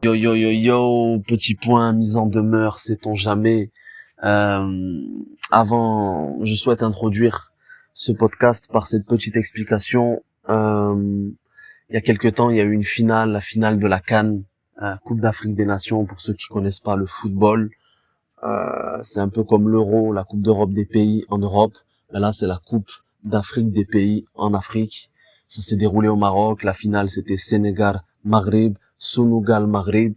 Yo yo yo yo, petit point, mise en demeure, sait-on jamais. Avant, je souhaite introduire ce podcast par cette petite explication. Il y a quelque temps, il y a eu une finale, la finale de la CAN, Coupe d'Afrique des Nations, pour ceux qui connaissent pas le football. C'est un peu comme l'Euro, la Coupe d'Europe des pays en Europe. Mais là, c'est la Coupe d'Afrique des pays en Afrique. Ça s'est déroulé au Maroc. La finale, c'était Sénégal-Maghreb, Sénégal-Maghreb,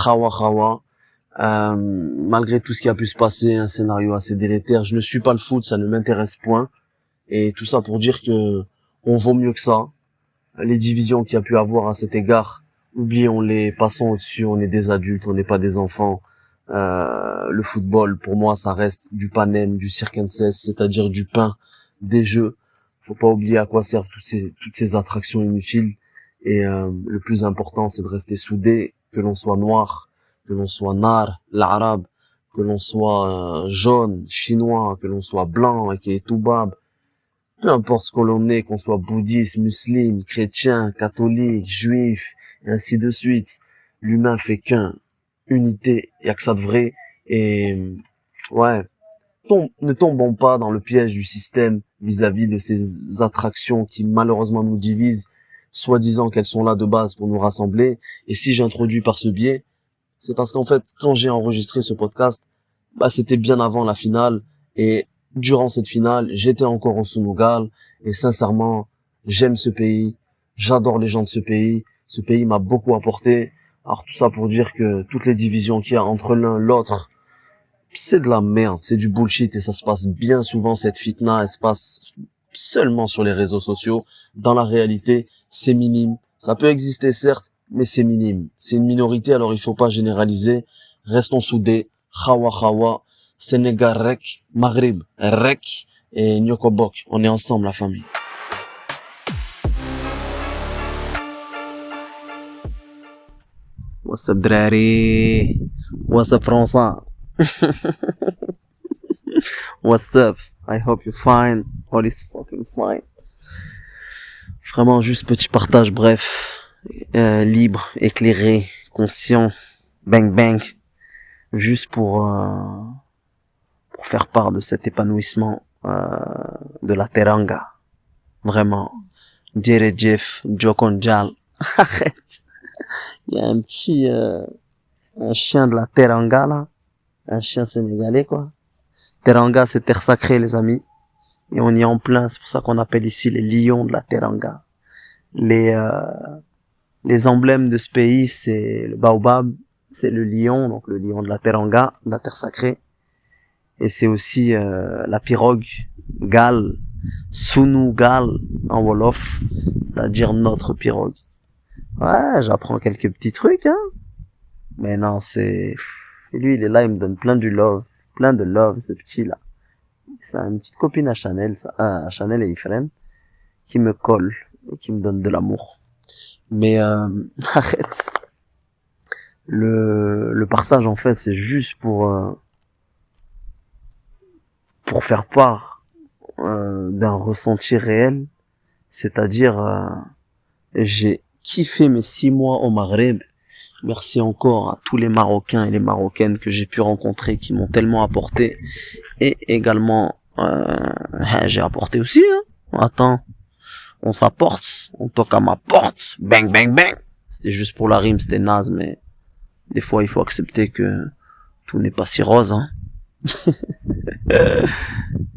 Khawa Khawa. Malgré tout ce qui a pu se passer, un scénario assez délétère. Je ne suis pas le foot, ça ne m'intéresse point. Et tout ça pour dire que on vaut mieux que ça. Les divisions qu'il y a pu avoir à cet égard, oublions-les, passons au-dessus. On est des adultes, on n'est pas des enfants. Le football, pour moi, ça reste du panem, du circenses, c'est-à-dire du pain, des jeux. Faut pas oublier à quoi servent toutes ces attractions inutiles. Et le plus important, c'est de rester soudé, que l'on soit noir, que l'on soit nar, l'arabe, que l'on soit jaune, chinois, que l'on soit blanc, et qui est toubab. Peu importe ce que l'on est, qu'on soit bouddhiste, musulman, chrétien, catholique, juif, et ainsi de suite. L'humain fait qu'un. Unité, y a que ça de vrai. Et ouais, ne tombons pas dans le piège du système vis-à-vis de ces attractions qui malheureusement nous divisent, soi-disant qu'elles sont là de base pour nous rassembler. Et si j'introduis par ce biais, c'est parce qu'en fait, quand j'ai enregistré ce podcast, c'était bien avant la finale. Et durant cette finale, j'étais encore au Sénégal. Et sincèrement, j'aime ce pays. J'adore les gens de ce pays. Ce pays m'a beaucoup apporté. Alors tout ça pour dire que toutes les divisions qu'il y a entre l'un et l'autre, c'est de la merde, c'est du bullshit et ça se passe bien souvent, cette fitna, elle se passe seulement sur les réseaux sociaux. Dans la réalité, c'est minime. Ça peut exister certes, mais c'est minime. C'est une minorité, alors il faut pas généraliser. Restons soudés. Khawa Khawa, Sénégal Rek, Maghreb Rek et Nyokobok. On est ensemble, la famille. What's up, Drari? What's up, François? What's up? I hope you're fine. All is fucking fine. Vraiment, juste petit partage, bref. Libre, éclairé, conscient. Bang bang. Juste pour faire part de cet épanouissement de la teranga. Vraiment. Djere Jeff, Jokonjal. Arrête. Il y a un chien de la Teranga, là. Un chien sénégalais, quoi. Teranga, c'est terre sacrée, les amis. Et on y est en plein, c'est pour ça qu'on appelle ici les lions de la Teranga. Les emblèmes de ce pays, c'est le baobab, c'est le lion, donc le lion de la Teranga, de la terre sacrée. Et c'est aussi la pirogue, Gal, Sunu Gal, en Wolof, c'est-à-dire notre pirogue. Ouais, j'apprends quelques petits trucs, hein. Mais non, lui, il est là, il me donne plein de love, ce petit-là. C'est une petite copine à Chanel, à Chanel et Ifrem, qui me colle, et qui me donne de l'amour. Mais, arrête. Le partage, en fait, c'est juste pour faire part, d'un ressenti réel. C'est-à-dire, j'ai kiffé mes 6 mois au Maghreb. Merci encore à tous les Marocains et les Marocaines que j'ai pu rencontrer, qui m'ont tellement apporté. Et également, j'ai apporté aussi, hein. Attends, on s'apporte, on toque à ma porte, bang bang bang. C'était juste pour la rime, c'était naze, mais des fois il faut accepter que tout n'est pas si rose, hein.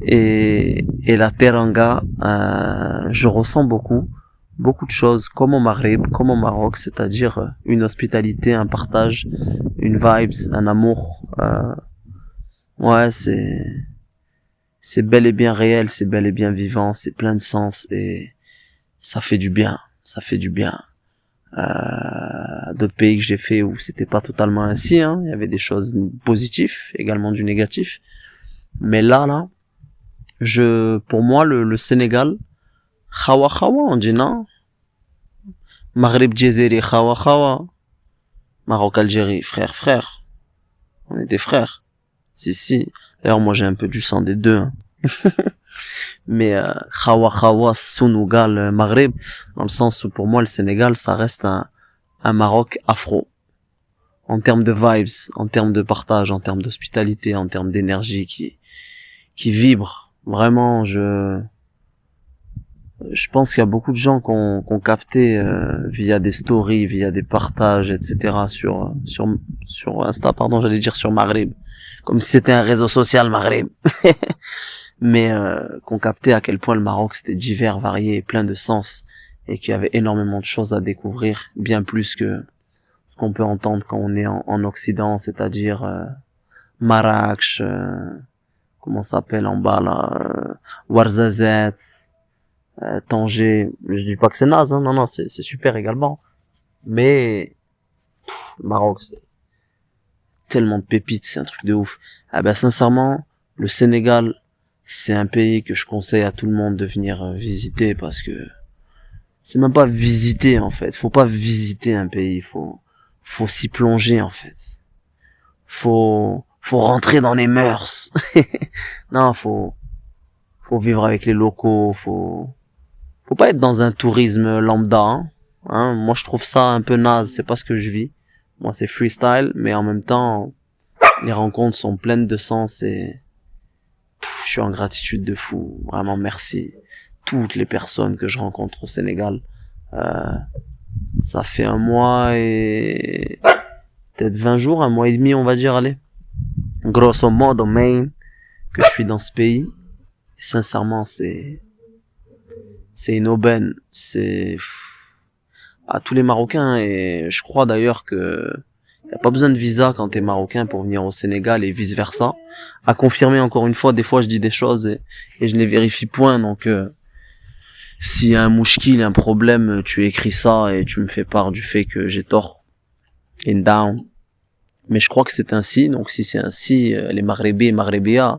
et la teranga, je ressens beaucoup de choses, comme au Maghreb, comme au Maroc, c'est-à-dire une hospitalité, un partage, une vibes, un amour. Ouais, c'est bel et bien réel, c'est bel et bien vivant, c'est plein de sens et ça fait du bien, ça fait du bien. D'autres pays que j'ai fait où c'était pas totalement ainsi, hein, il y avait des choses positives, également du négatif. Mais là, pour moi, le Sénégal, Khawa Khawa, on dit non? Maghreb Djezeri, Khawa Khawa. Maroc Algérie, frère. On est des frères. Si. D'ailleurs, moi j'ai un peu du sang des deux, hein. Mais Khawa Khawa, Maghreb, dans le sens où pour moi le Sénégal, ça reste un Maroc afro. en termes de vibes, en termes de partage, en termes d'hospitalité, en termes d'énergie qui vibre. Vraiment, je pense qu'il y a beaucoup de gens qui ont capté via des stories, via des partages, etc. sur Insta, pardon, j'allais dire sur Maghreb, comme si c'était un réseau social Maghreb, mais qu'on captait à quel point le Maroc c'était divers, varié, et plein de sens, et qu'il y avait énormément de choses à découvrir, bien plus que ce qu'on peut entendre quand on est en Occident, c'est-à-dire Marrakech, comment ça s'appelle en bas là, Ouarzazate, Tanger. Je dis pas que c'est naze, hein, non, c'est super également. Mais le Maroc, c'est tellement de pépites, c'est un truc de ouf. Ah ben sincèrement, le Sénégal, c'est un pays que je conseille à tout le monde de venir visiter parce que c'est même pas visiter en fait. Faut pas visiter un pays, faut s'y plonger en fait. Faut rentrer dans les mœurs. Non, faut vivre avec les locaux, faut pas être dans un tourisme lambda, hein. Moi, je trouve ça un peu naze, c'est pas ce que je vis. Moi, c'est freestyle, mais en même temps, les rencontres sont pleines de sens et je suis en gratitude de fou. Vraiment, merci. Toutes les personnes que je rencontre au Sénégal. Ça fait un mois et peut-être 20 jours, un mois et demi, on va dire, allez. Grosso modo, main, que je suis dans ce pays. Et sincèrement, c'est une aubaine. C'est à tous les Marocains, et je crois d'ailleurs que y a pas besoin de visa quand t'es marocain pour venir au Sénégal et vice versa. À confirmer encore une fois, des fois je dis des choses et je les vérifie point, donc s'il y a un mouchkil, un problème, tu écris ça et tu me fais part du fait que j'ai tort. In down. Mais je crois que c'est ainsi, donc si c'est ainsi, les Maghrébis et Maghrébia,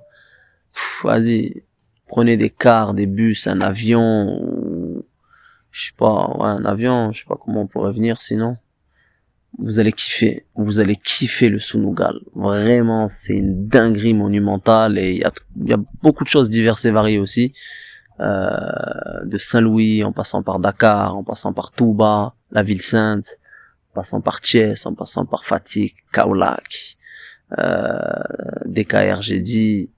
vas-y, prenez des cars, des bus, un avion, je sais pas, ouais, un avion, je sais pas comment on pourrait venir sinon. Vous allez kiffer le Sunugal. Vraiment, c'est une dinguerie monumentale et il y a beaucoup de choses diverses et variées aussi. De Saint-Louis, en passant par Dakar, en passant par Touba, la ville sainte, en passant par Thiès, en passant par Fatick, Kaolack, DKR, j'ai dit,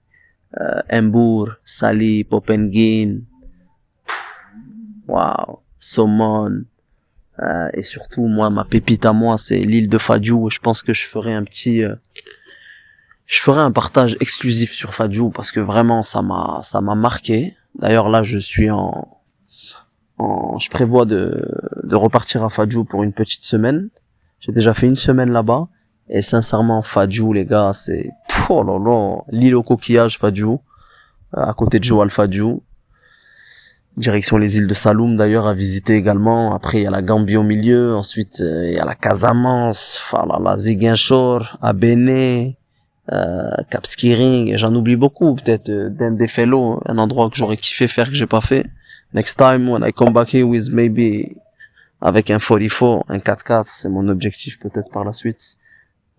Mbour, Sali, Popenguine, waouh, Somone, et surtout, moi, ma pépite à moi, c'est l'île de Fadjou. Je pense que je ferai un partage exclusif sur Fadjou parce que vraiment, ça m'a marqué. D'ailleurs, là, je prévois de repartir à Fadjou pour une petite semaine. J'ai déjà fait une semaine là-bas. Et sincèrement, Fadjou, les gars, c'est, oh là là, l'île aux coquillages, Fadjou, à côté de Joal Fadjou. Direction les îles de Saloum d'ailleurs à visiter également. Après il y a la Gambie au milieu, ensuite il y a la Casamance, la Ziguinchor, Abéné, Cap Skirring, et j'en oublie beaucoup, peut-être Dendefelo, un endroit que j'aurais kiffé faire que j'ai pas fait. Next time when I come back here with maybe avec un 44, un 4x4, c'est mon objectif peut-être par la suite,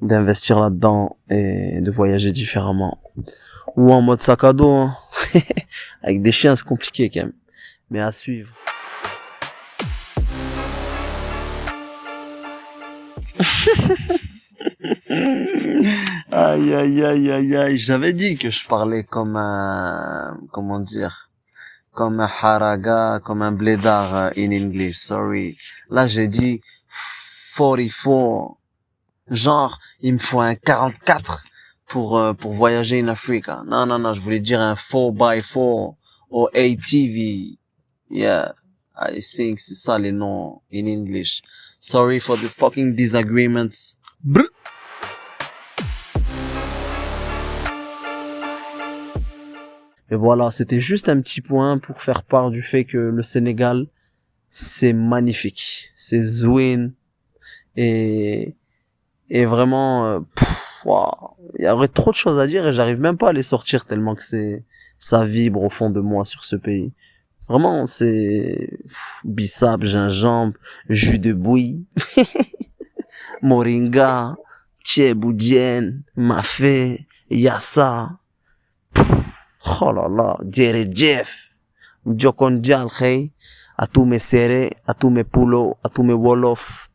d'investir là-dedans et de voyager différemment. Ou en mode sac à dos, hein. Avec des chiens c'est compliqué quand même. Mais à suivre. Aïe, aïe, aïe, aïe, aïe. J'avais dit que je parlais comme un, comment dire, comme un haraga, comme un blédard in English, sorry. Là, j'ai dit 44. Genre, il me faut un 44 pour voyager en Afrique. Non, je voulais dire un 4x4 ou ATV. Yeah, I think c'est ça les noms in English. Sorry for the fucking disagreements. Brr. Et voilà, c'était juste un petit point pour faire part du fait que le Sénégal, c'est magnifique. C'est zouin. Et vraiment, wow. Il y aurait trop de choses à dire et j'arrive même pas à les sortir tellement que ça vibre au fond de moi sur ce pays. Vraiment, c'est bissap, gingembre, jus de bouillie, moringa, tchéboudienne, mafé, yassa. Oh là là, Jerry Jeff, Jokon Jalkhay, à tous mes serrés, à tous mes poulots, à tous mes wolof,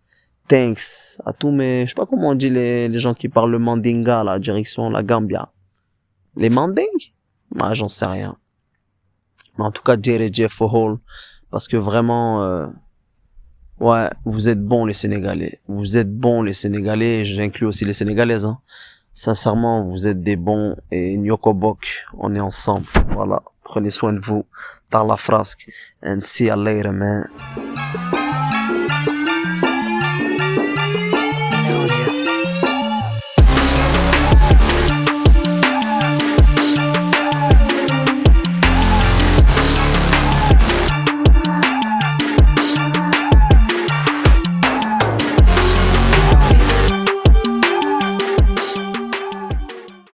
thanks à tous mes, je sais pas comment on dit les gens qui parlent le mandinga, là, direction la Gambia. Les mandingues? Moi, j'en sais rien. Mais en tout cas, Jeff for Hall. Parce que vraiment, ouais, vous êtes bons les Sénégalais. Vous êtes bons les Sénégalais, et j'inclus aussi les Sénégalaises, hein. Sincèrement, vous êtes des bons et Nyokobok, on est ensemble. Voilà. Prenez soin de vous. Dans la frasque. And see you later, man.